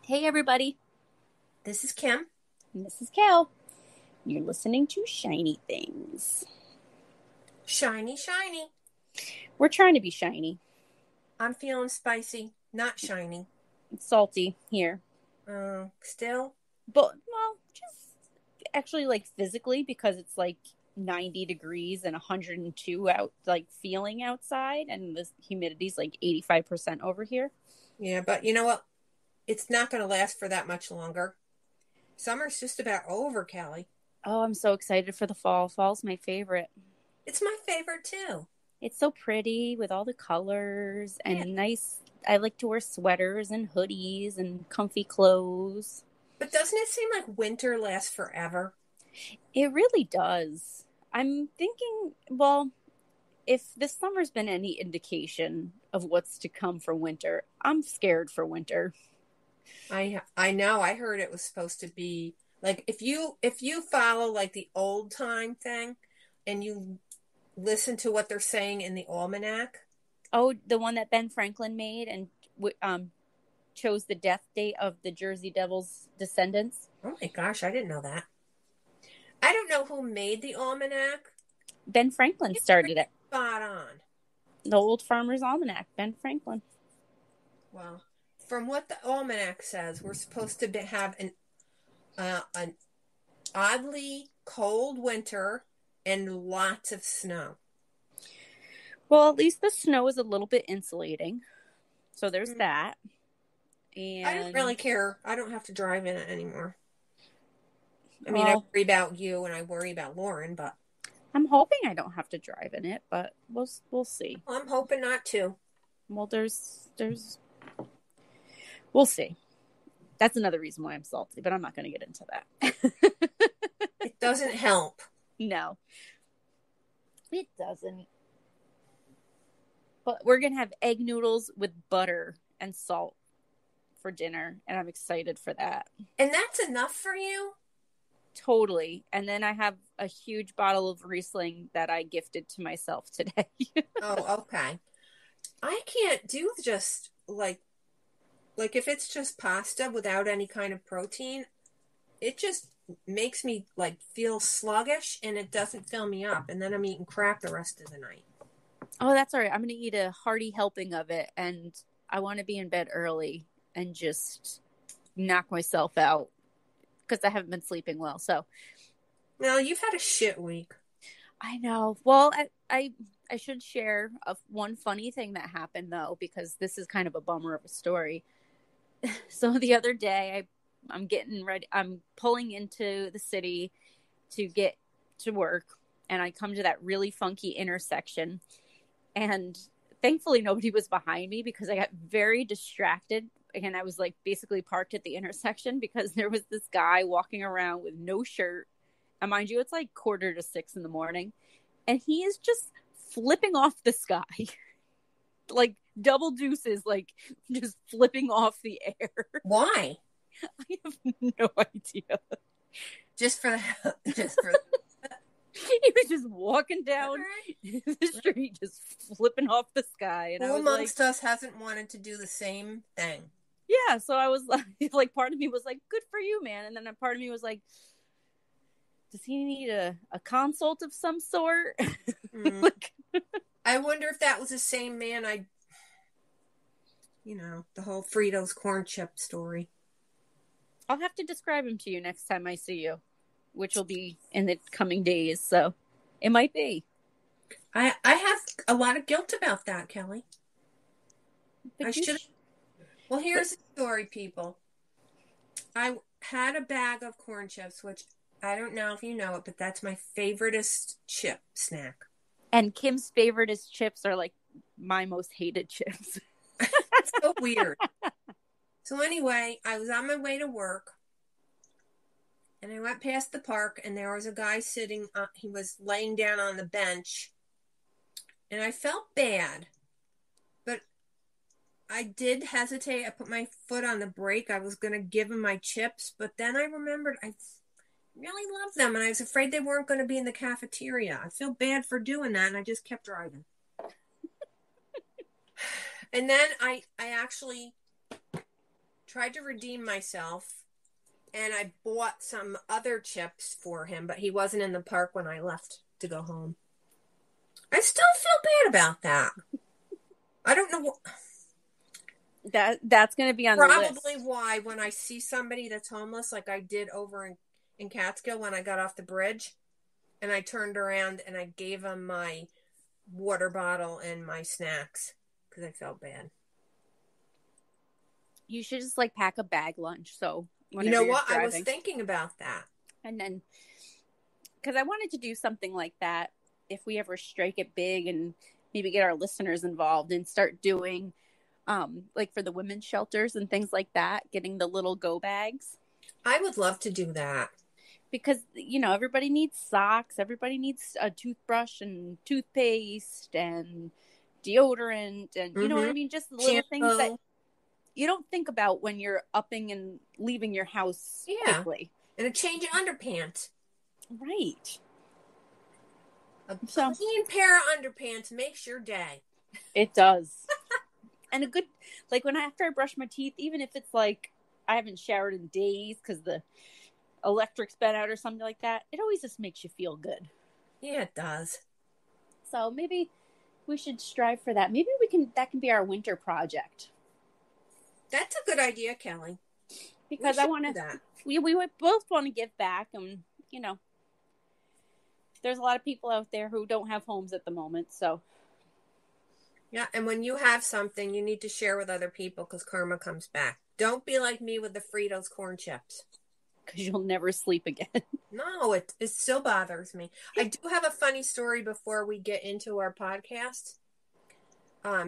Hey, everybody. This is Kim. And this is Cal. You're listening to Shiny Things. Shiny, shiny. We're trying to be shiny. I'm feeling spicy, not shiny. It's salty here. Still? But, well, just actually like physically because it's like 90 degrees and 102 out, like feeling outside. And the humidity's like 85% over here. Yeah, but you know what? It's not going to last for that much longer. Summer's just about over, Callie. Oh, I'm so excited for the fall. Fall's my favorite. It's my favorite too. It's so pretty with all the colors Yeah. and nice. I like to wear sweaters and hoodies and comfy clothes. But doesn't it seem like winter lasts forever? It really does. I'm thinking, well, if this summer's been any indication of what's to come for winter, I'm scared for winter. I know. I heard it was supposed to be like if you follow like the old time thing and you listen to what they're saying in the almanac. Oh, the one that Ben Franklin made and chose the death date of the Jersey Devils descendants. Oh my gosh, I didn't know that. I don't know who made the almanac. Ben Franklin started it. Spot on. The Old Farmer's Almanac, Ben Franklin. Well, from what the almanac says, we're supposed to have an oddly cold winter and lots of snow. Well, at least the snow is a little bit insulating. So there's that. And I don't really care. I don't have to drive in it anymore. I mean, I worry about you and I worry about Lauren, but I'm hoping I don't have to drive in it, but we'll see. I'm hoping not to. Well, we'll see. That's another reason why I'm salty, but I'm not going to get into that. It doesn't help. No, it doesn't. But we're going to have egg noodles with butter and salt for dinner, and I'm excited for that. And that's enough for you? Totally. And then I have a huge bottle of Riesling that I gifted to myself today. Oh, okay. I can't do just like if it's just pasta without any kind of protein, it just makes me like feel sluggish and it doesn't fill me up. And then I'm eating crap the rest of the night. Oh, that's all right. I'm going to eat a hearty helping of it. And I want to be in bed early and just knock myself out because I haven't been sleeping well. So, no, you've had a shit week. I know. Well, I should share one funny thing that happened though, because this is kind of a bummer of a story. So the other day, I'm getting ready. I'm pulling into the city to get to work, and I come to that really funky intersection. And thankfully, nobody was behind me because I got very distracted. And I was like basically parked at the intersection because there was this guy walking around with no shirt. And mind you, it's like 5:45 in the morning. And he is just flipping off the sky. Like double deuces, like just flipping off the air. Why? I have no idea. Just for He was just walking down the street, just flipping off the sky. And who amongst us hasn't wanted to do the same thing? Yeah, so I was like, part of me was like, good for you, man. And then a part of me was like, does he need a consult of some sort? Like, I wonder if that was the same man the whole Fritos corn chip story. I'll have to describe him to you next time I see you, which will be in the coming days. So it might be. I have a lot of guilt about that, Kelly. But I should. Well, here's the story, people. I had a bag of corn chips, which I don't know if you know it, but that's my favoriteest chip snack. And Kim's favoriteest chips are like my most hated chips. That's so weird. So anyway, I was on my way to work, and I went past the park, and there was a guy sitting. He was laying down on the bench, and I felt bad, but I did hesitate. I put my foot on the brake. I was going to give him my chips, but then I remembered I really loved them, and I was afraid they weren't going to be in the cafeteria. I feel bad for doing that, and I just kept driving. And then I actually tried to redeem myself, and I bought some other chips for him, but he wasn't in the park when I left to go home. I still feel bad about that. I don't know what... That's going to be on the list. Probably why when I see somebody that's homeless, like I did over in Catskill when I got off the bridge, and I turned around and I gave him my water bottle and my snacks because I felt bad. You should just like pack a bag lunch. So you know what? I was thinking about that. And then, because I wanted to do something like that if we ever strike it big and maybe get our listeners involved and start doing like for the women's shelters and things like that, getting the little go bags. I would love to do that. Because, you know, everybody needs socks. Everybody needs a toothbrush and toothpaste and deodorant. And, you know what I mean? Just the little things that you don't think about when you're upping and leaving your house quickly. And a change of underpants. Right. A clean pair of underpants makes your day. It does. And a good, like after I brush my teeth, even if it's like I haven't showered in days because the electric's been out or something like that, it always just makes you feel good. Yeah, it does. So maybe we should strive for that. Maybe that can be our winter project. That's a good idea, Kelly. Because I want to, we would both want to give back, and you know, there's a lot of people out there who don't have homes at the moment, so. Yeah, and when you have something, you need to share with other people because karma comes back. Don't be like me with the Fritos corn chips. Because you'll never sleep again. No, it still bothers me. I do have a funny story before we get into our podcast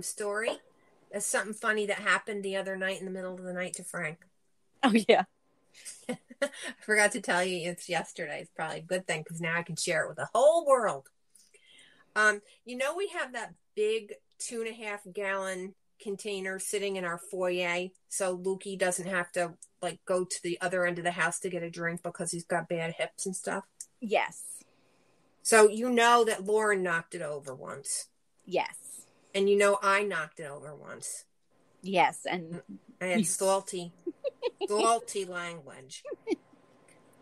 story. It's something funny that happened the other night in the middle of the night to Frank. Oh, yeah. I forgot to tell you it's yesterday. It's probably a good thing because now I can share it with the whole world. You know, we have that big 2.5 gallon container sitting in our foyer so Lukey doesn't have to like go to the other end of the house to get a drink because he's got bad hips and stuff. Yes. So you know that Lauren knocked it over once. Yes. And you know I knocked it over once. Yes, and I had salty language.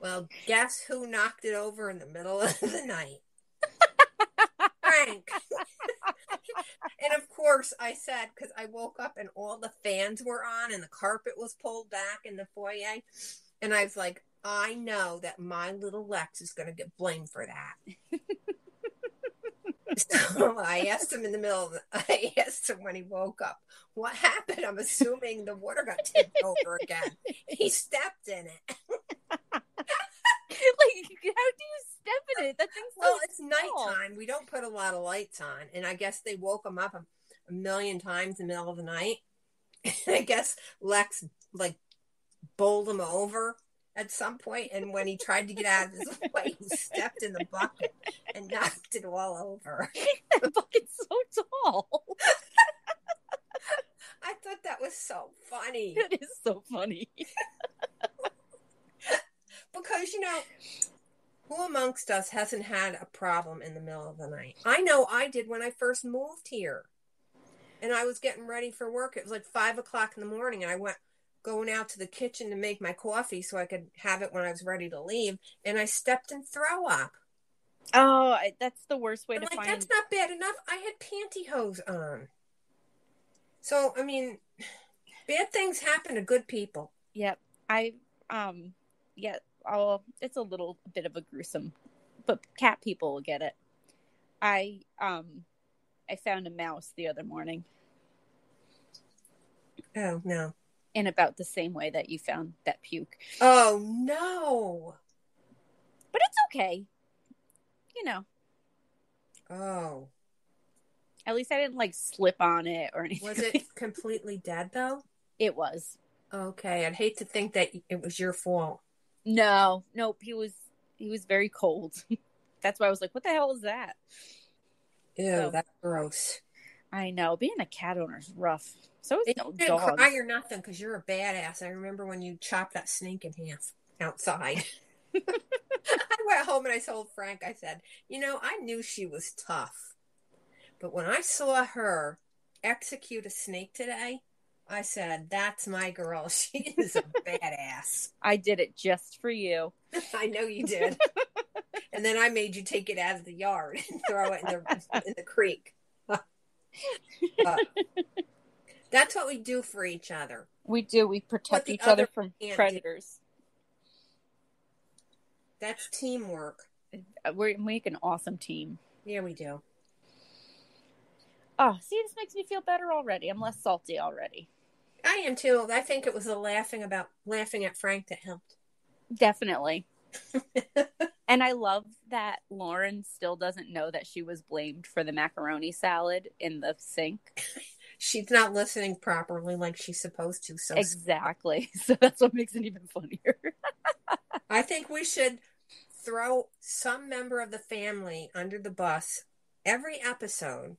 Well, guess who knocked it over in the middle of the night? Frank. And of course I said, because I woke up and all the fans were on and the carpet was pulled back in the foyer. And I was like, I know that my little Lex is going to get blamed for that. So I asked him I asked him when he woke up, what happened? I'm assuming the water got tipped over again. He stepped in it. Like, how do you step in it? That thing's well, it's nighttime. We don't put a lot of lights on. And I guess they woke him up a million times in the middle of the night. And I guess Lex, like, bowled him over at some point. And when he tried to get out of his way, he stepped in the bucket and knocked it all over. That bucket's so tall. I thought that was so funny. It is so funny. Because, you know, who amongst us hasn't had a problem in the middle of the night? I know I did when I first moved here. And I was getting ready for work. It was like 5 o'clock in the morning. And I went going out to the kitchen to make my coffee so I could have it when I was ready to leave. And I stepped in throw up. Oh, that's the worst way to find. That's not bad enough. I had pantyhose on. So, I mean, bad things happen to good people. Yep. It's a little bit of a gruesome, but cat people will get it. I found a mouse the other morning. Oh, no. In about the same way that you found that puke. Oh, no. But it's okay. You know. Oh. At least I didn't, like, slip on it or anything. Was it completely dead, though? It was. Okay. I'd hate to think that it was your fault. No. Nope. He was very cold. That's why I was like, what the hell is that? Ew, that's gross. I know. Being a cat owner is rough. So is dogs. You didn't cry or nothing because you're a badass. I remember when you chopped that snake in half outside. I went home and I told Frank, I said, you know, I knew she was tough. But when I saw her execute a snake today, I said, that's my girl. She is a badass. I did it just for you. I know you did. And then I made you take it out of the yard and throw it in the creek. That's what we do for each other. We do. We protect each other from predators. That's teamwork. We make an awesome team. Yeah, we do. Oh, see, this makes me feel better already. I'm less salty already. I am too. I think it was the laughing at Frank that helped. Definitely. And I love that Lauren still doesn't know that she was blamed for the macaroni salad in the sink. She's not listening properly like she's supposed to. So exactly. So that's what makes it even funnier. I think we should throw some member of the family under the bus every episode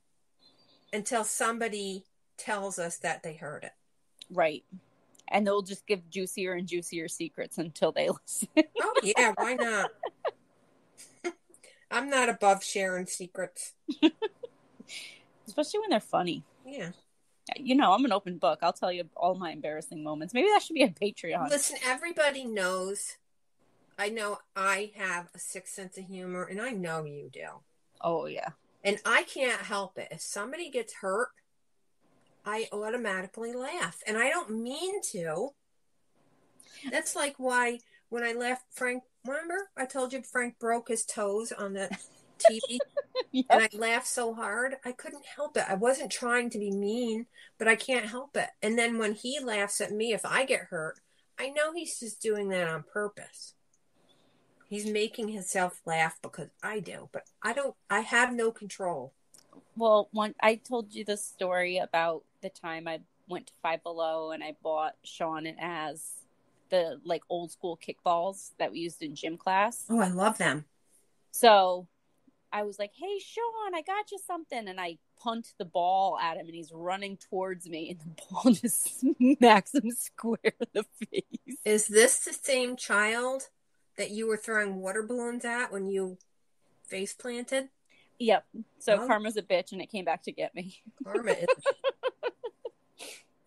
until somebody tells us that they heard it. Right. And they'll just give juicier and juicier secrets until they listen. Oh, yeah. Why not? I'm not above sharing secrets. Especially when they're funny. Yeah. You know, I'm an open book. I'll tell you all my embarrassing moments. Maybe that should be a Patreon. Listen, everybody knows. I know I have a sick sense of humor, and I know you do. Oh, yeah. And I can't help it. If somebody gets hurt, I automatically laugh. And I don't mean to. That's like why when I left Frank, remember I told you Frank broke his toes on the TV? Yep. And I laughed so hard, I couldn't help it. I wasn't trying to be mean, but I can't help it. And then when he laughs at me, if I get hurt, I know he's just doing that on purpose. He's making himself laugh because I do, but I have no control. Well, I told you the story about the time I went to Five Below and I bought Sean and Az the like old school kickballs that we used in gym class. Oh, I love them. So I was like, hey, Sean, I got you something. And I punt the ball at him and he's running towards me and the ball just smacks him square in the face. Is this the same child that you were throwing water balloons at when you face planted? Yep. So Karma's a bitch and it came back to get me. Karma is.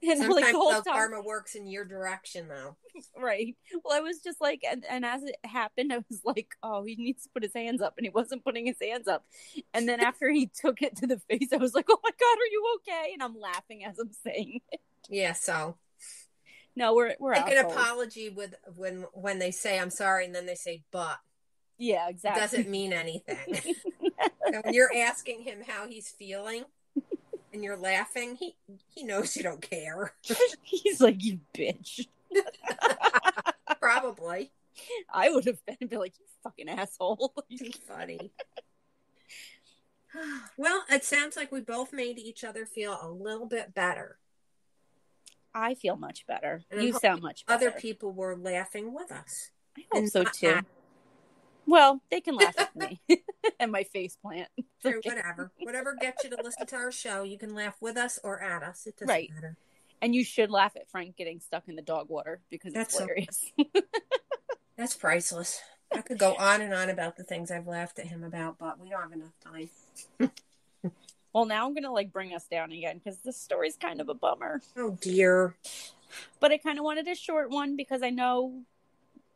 And sometimes like, karma works in your direction, though. Right. Well, I was just like, and as it happened, I was like, oh, he needs to put his hands up. And he wasn't putting his hands up. And then after he took it to the face, I was like, oh my God, are you okay? And I'm laughing as I'm saying it. Yeah, so. No, we're like an apology with when they say I'm sorry and then they say but. Yeah, exactly. It doesn't mean anything. So when you're asking him how he's feeling and you're laughing, he knows you don't care. He's like, you bitch. Probably. I would have been like, you fucking asshole. Funny. Well, it sounds like we both made each other feel a little bit better. I feel much better. And you sound much better. Other people were laughing with us. I hope so too. Well, they can laugh at me and my face plant. Sure, whatever gets you to listen to our show, you can laugh with us or at us. It doesn't matter. And you should laugh at Frank getting stuck in the dog water because it's hilarious. That's priceless. I could go on and on about the things I've laughed at him about, but we don't have enough time. Well, now I'm going to bring us down again because this story's kind of a bummer. Oh, dear. But I kind of wanted a short one because I know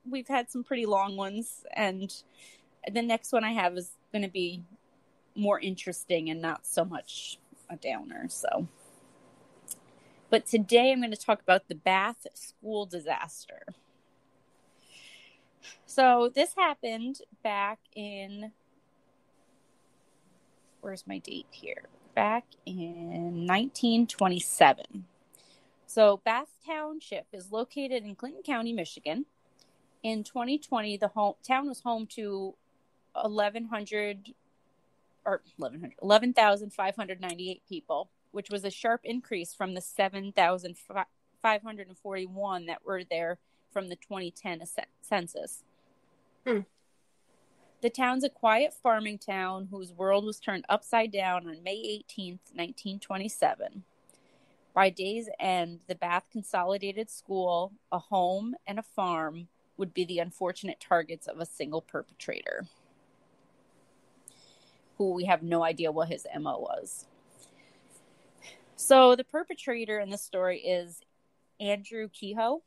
we've had some pretty long ones. And the next one I have is going to be more interesting and not so much a downer. So, but today I'm going to talk about the Bath school disaster. So this happened back in... Where's my date here? Back in 1927. So Bath Township is located in Clinton County, Michigan. In 2020, the town was home to 11,598 people, which was a sharp increase from the 7,541 that were there from the 2010 census. The town's a quiet farming town whose world was turned upside down on May 18th, 1927. By day's end, the Bath Consolidated School, a home, and a farm would be the unfortunate targets of a single perpetrator, who we have no idea what his MO was. So the perpetrator in this story is Andrew Kehoe.